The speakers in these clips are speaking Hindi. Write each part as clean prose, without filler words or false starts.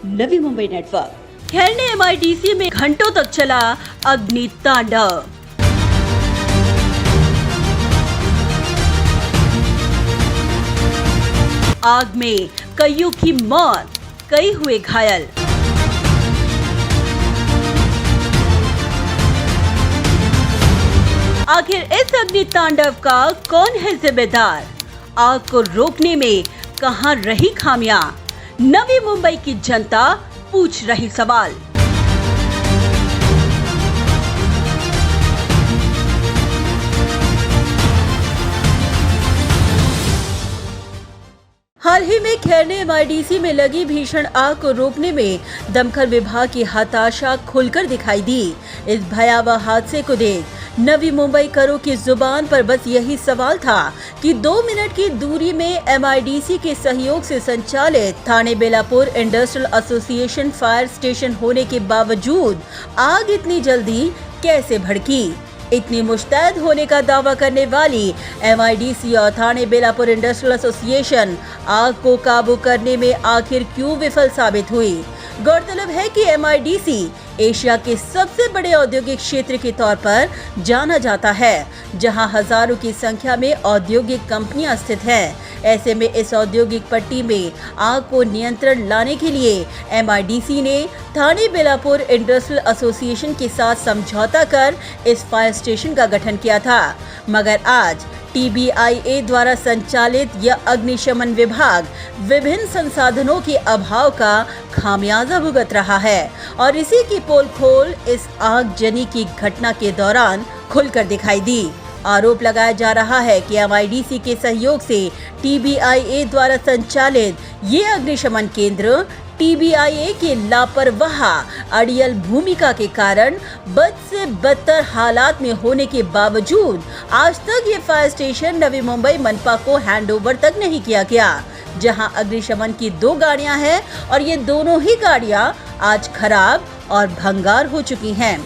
नवी मुंबई नेटवर्क। खैरने MIDC में घंटों तक चला अग्नि तांडव। आग में कईयों की मौत, कई हुए घायल। आखिर इस अग्नि तांडव का कौन है जिम्मेदार? आग को रोकने में कहां रही खामियां? नवी मुंबई की जनता पूछ रही सवाल। हाल ही में खैरने MIDC में लगी भीषण आग को रोकने में दमकल विभाग की हताशा खुलकर दिखाई दी। इस भयावह हादसे को देख नवी मुंबईकरों की जुबान पर बस यही सवाल था कि 2 मिनट की दूरी में MIDC के सहयोग से संचालित Thane Belapur industrial association fire station होने के बावजूद आग इतनी जल्दी कैसे भड़की। इतनी मुस्तैद होने का दावा करने वाली MIDC और थाने बेलापुर इंडस्ट्रियल एसोसिएशन आग को काबू करने में आखिर क्यों विफल साबित हुई? गौरतलब है कि MIDC एशिया के सबसे बड़े औद्योगिक क्षेत्र के तौर पर जाना जाता है, जहां हजारों की संख्या में औद्योगिक कंपनियां स्थित हैं। ऐसे में इस औद्योगिक पट्टी में आग को नियंत्रण लाने के लिए MIDC ने थाने बेलापुर इंडस्ट्रियल एसोसिएशन के साथ समझौता कर इस फायर स्टेशन का गठन किया था। मगर आज TBIA द्वारा संचालित यह अग्निशमन विभाग विभिन्न संसाधनों के अभाव का खामियाजा भुगत रहा है और इसी की पोल खोल इस आगजनी की घटना के दौरान खुलकर दिखाई दी। आरोप लगाया जा रहा है कि MIDC के सहयोग से TBIA द्वारा संचालित ये अग्निशमन केंद्र TBIA के लापरवाह अड़ियल भूमिका के कारण बद से बदतर हालात में होने के बावजूद आज तक ये फायर स्टेशन नवी मुंबई मनपा को हैंडओवर तक नहीं किया गया, जहां अग्निशमन की 2 गाड़ियां हैं और ये दोनों ही गाड़ियां आज खराब और भंगार हो चुकी हैं।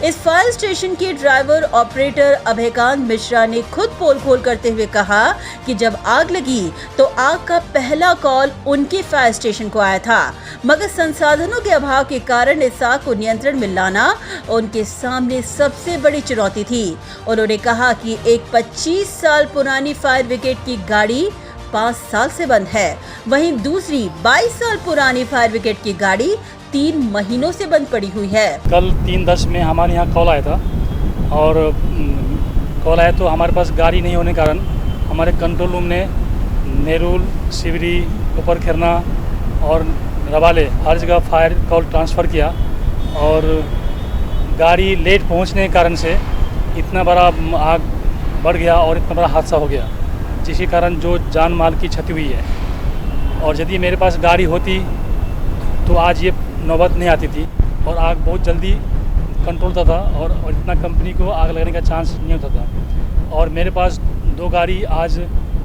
इस फायर स्टेशन के ड्राइवर ऑपरेटर अभयकांत मिश्रा ने खुद पोल खोल करते हुए कहा कि जब आग लगी तो आग का पहला कॉल उनके फायर स्टेशन को आया था, मगर संसाधनों के अभाव के कारण इस आग को नियंत्रण में लाना उनके सामने सबसे बड़ी चुनौती थी। उन्होंने कहा कि एक 25 साल पुरानी फायर ब्रिगेड की गाड़ी 5 साल से बंद है, वहीं दूसरी 22 साल पुरानी फायर ब्रिगेड की गाड़ी 3 महीनों से बंद पड़ी हुई है। कल 3:10 में हमारे यहाँ कॉल आया था और कॉल आया तो हमारे पास गाड़ी नहीं होने के कारण हमारे कंट्रोल रूम ने नेरुल, शिवरी, ऊपर खिरना और रवाले हर जगह फायर कॉल ट्रांसफ़र किया और गाड़ी लेट पहुँचने के कारण से इतना बड़ा आग बढ़ गया और इतना बड़ा हादसा हो गया, जिसके कारण जो जान माल की क्षति हुई है। और यदि मेरे पास गाड़ी होती तो आज ये नौबत नहीं आती थी और आग बहुत जल्दी कंट्रोल होता था और इतना कंपनी को आग लगने का चांस नहीं होता था। और मेरे पास 2 गाड़ी आज,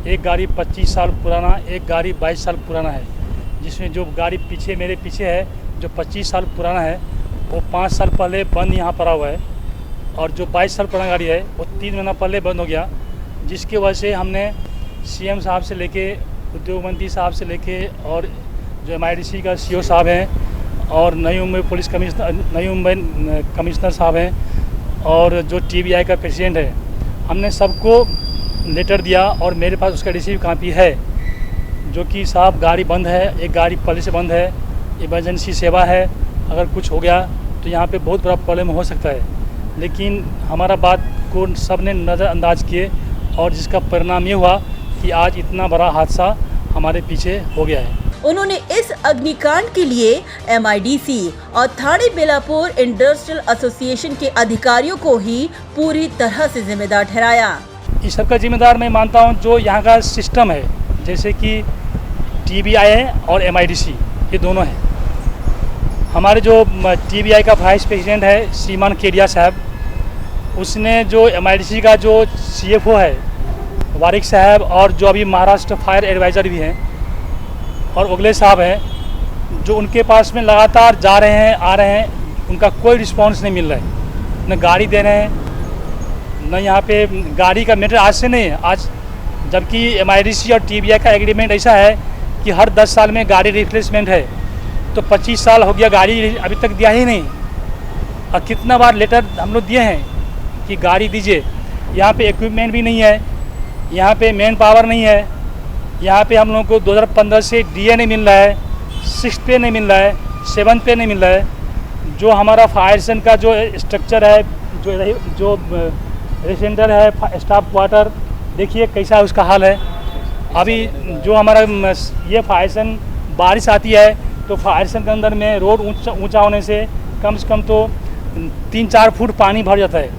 एक गाड़ी 25 साल पुराना, एक गाड़ी 22 साल पुराना है, जिसमें जो गाड़ी मेरे पीछे है जो 25 साल पुराना है वो 5 साल पहले बंद यहाँ पड़ा हुआ है और जो 22 साल पुराना गाड़ी है वो 3 महीना पहले बंद हो गया, जिसकी वजह से हमने CM साहब से लेके उद्योग मंत्री साहब से लेके और जो MIDC का CO साहब हैं और नई मुंबई पुलिस कमिश्नर, नई मुंबई कमिश्नर साहब हैं और जो TBI का प्रेसिडेंट है, हमने सबको लेटर दिया और मेरे पास उसका रिसीव कापी है, जो कि साहब गाड़ी बंद है, एक गाड़ी पहले से बंद है, इमरजेंसी सेवा है, अगर कुछ हो गया तो यहाँ पे बहुत बड़ा प्रॉब्लम हो सकता है। लेकिन हमारा बात को सब ने नज़रअंदाज किए और जिसका परिणाम ये हुआ कि आज इतना बड़ा हादसा हमारे पीछे हो गया है। उन्होंने इस अग्निकांड के लिए MIDC और थाने बेलापुर इंडस्ट्रियल एसोसिएशन के अधिकारियों को ही पूरी तरह से जिम्मेदार ठहराया। इस सबका जिम्मेदार मैं मानता हूं जो यहाँ का सिस्टम है, जैसे कि TBI और MIDC ये दोनों हैं। हमारे जो TBI का वाइस प्रेसिडेंट है श्रीमान केडिया साहब, उसने जो MIDC का जो CFO है वारिक साहब और जो अभी महाराष्ट्र फायर एडवाइज़र भी हैं और उगले साहब हैं, जो उनके पास में लगातार जा रहे हैं, आ रहे हैं, उनका कोई रिस्पांस नहीं मिल रहा है। न गाड़ी दे रहे हैं, न यहाँ पे गाड़ी का मैटर आज से नहीं है, आज जबकि MIDC और TBI का एग्रीमेंट ऐसा है कि हर 10 साल में गाड़ी रिप्लेसमेंट है। तो 25 साल हो गया, गाड़ी अभी तक दिया ही नहीं। और कितना बार लेटर हम लोग दिए हैं कि गाड़ी दीजिए। यहाँ पे इक्विपमेंट भी नहीं है, यहाँ पे मैन पावर नहीं है, यहाँ पे हम लोगों को 2015 से डीए नहीं मिल रहा है, 6th पे नहीं मिल रहा है, 7th पे नहीं मिल रहा है। जो हमारा फायर स्टेशन का जो स्ट्रक्चर है, जो रेसिडेंटल है, स्टाफ क्वार्टर, देखिए कैसा उसका हाल है। अभी जो हमारा ये फायर स्टेशन बारिश आती है तो फायर स्टेशन के अंदर में रोड ऊंचा होने से कम तो 3-4 फुट पानी भर जाता है,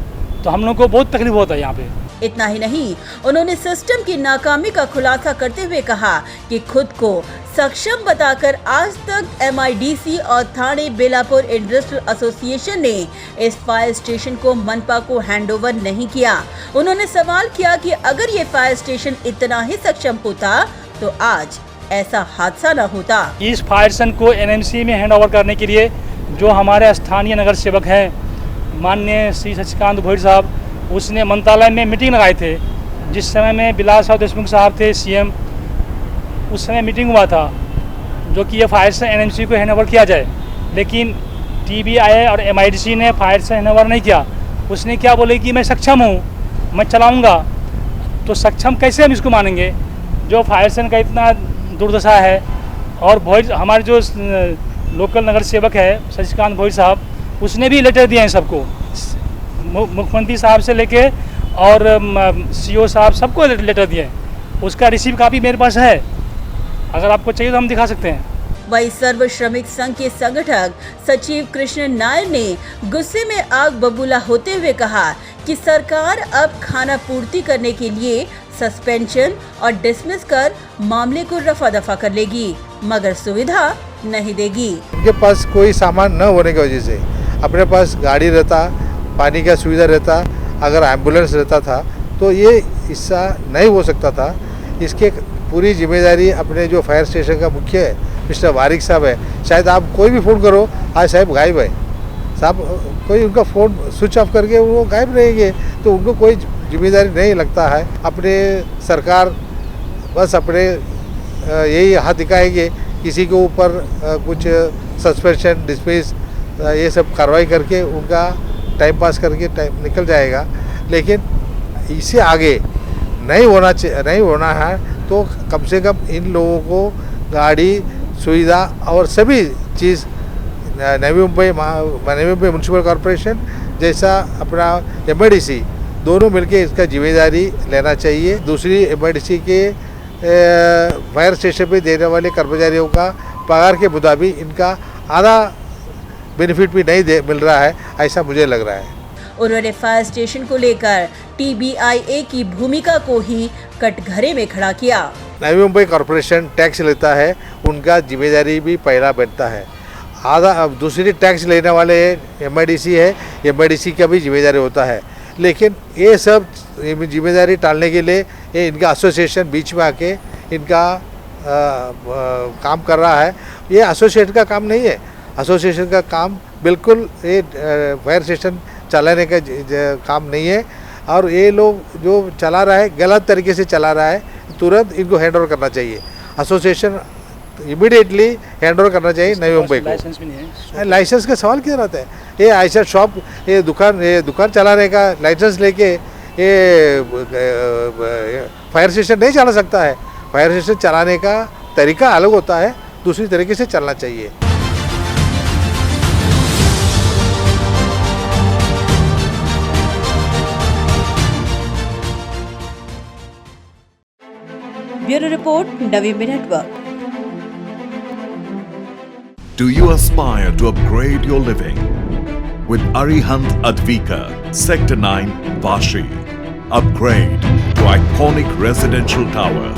तो हम लोग को बहुत तकलीफ होता है यहाँ पे। इतना ही नहीं, उन्होंने सिस्टम की नाकामी का खुलासा करते हुए कहा कि खुद को सक्षम बताकर आज तक MIDC और थाने बेलापुर इंडस्ट्रियल एसोसिएशन ने इस फायर स्टेशन को मनपा को हैंडओवर नहीं किया। उन्होंने सवाल किया कि अगर ये फायर स्टेशन इतना ही सक्षम होता तो आज ऐसा हादसा न होता। इस फायर स्टेशन को NMC में हैंडओवर करने के लिए जो हमारे स्थानीय नगर सेवक हैं माननीय श्री शशिकांत भोईर साहब, उसने मंत्रालय में मीटिंग लगाए थे। जिस समय में बिलास राव देशमुख साहब थे CM, उस समय मीटिंग हुआ था जो कि ये फायर स्टेशन NMC को हैंडओवर किया जाए, लेकिन TBI और MIDC ने फायर स्टेशन हैंडओवर नहीं किया। उसने क्या बोले कि मैं सक्षम हूँ, मैं चलाऊँगा। तो सक्षम कैसे हम इसको मानेंगे जो फायर स्टेशन का इतना दुर्दशा है। और भोईर हमारे जो लोकल नगर सेवक है शशिकांत भोईर साहब, उसने भी लेटर दिए हैं सबको, मुख्यमंत्री साहब से लेके और CO साहब सबको लेटर दिए हैं। उसका रिसीव कापी मेरे पास है, अगर आपको चाहिए तो हम दिखा सकते हैं। वही सर्व श्रमिक संघ के संगठक सचिव कृष्ण नायर ने गुस्से में आग बबूला होते हुए कहा कि सरकार अब खाना पूर्ति करने के लिए सस्पेंशन और डिसमिस कर मामले को रफा दफा कर लेगी, मगर सुविधा नहीं देगी। उनके पास कोई सामान न होने की वजह से अपने पास गाड़ी रहता, पानी का सुविधा रहता, अगर एम्बुलेंस रहता था तो ये हिस्सा नहीं हो सकता था। इसके पूरी जिम्मेदारी अपने जो फायर स्टेशन का मुख्य है मिस्टर वारिक साहब है। शायद आप कोई भी फ़ोन करो, आज साहब गायब है, साहब कोई उनका फ़ोन स्विच ऑफ करके वो गायब रहेंगे, तो उनको कोई जिम्मेदारी नहीं लगता है। अपने सरकार बस अपने यही हाथ दिखाएंगे, किसी के ऊपर कुछ सस्पेंशन डिसमिस ये सब कार्रवाई करके उनका टाइम पास करके टाइम निकल जाएगा। लेकिन इससे आगे नहीं होना है तो कम से कम इन लोगों को गाड़ी सुविधा और सभी चीज़ नवी मुंबई म्यूनसिपल कॉरपोरेशन जैसा अपना MIDC दोनों मिलके इसका जिम्मेदारी लेना चाहिए। दूसरी MIDC के फायर स्टेशन पे देने वाले कर्मचारियों का पगार के मुताबिक इनका आधा बेनिफिट भी नहीं मिल रहा है, ऐसा मुझे लग रहा है। उन्होंने फायर स्टेशन को लेकर TBIA की भूमिका को ही कटघरे में खड़ा किया। नवी मुंबई कॉरपोरेशन टैक्स लेता है, उनका जिम्मेदारी भी पहला बनता है। आधा दूसरी टैक्स लेने वाले MIDC है, MIDC का भी जिम्मेदारी होता है। लेकिन ये सब जिम्मेदारी टालने के लिए ये इनका एसोसिएशन बीच में आके इनका काम कर रहा है। ये एसोसिएशन का काम नहीं है, एसोसिएशन का काम बिल्कुल ये फायर स्टेशन चलाने का काम नहीं है। और ये लोग जो चला रहा है गलत तरीके से चला रहा है, तुरंत इनको हैंड ओवर करना चाहिए। एसोसिएशन इमीडिएटली हैंड ओवर करना चाहिए नवी मुंबई को। लाइसेंस भी नहीं है। लाइसेंस का सवाल क्यों रहता है? ये ऐसा शॉप ये दुकान चलाने का लाइसेंस लेके ये फायर स्टेशन नहीं चला सकता है। फायर स्टेशन चलाने का तरीका अलग होता है, दूसरी तरीके से चलना चाहिए। Bureau report, Navi network. Do you aspire to upgrade your living? With Arihant Advika, Sector 9, Vashi. Upgrade to iconic residential tower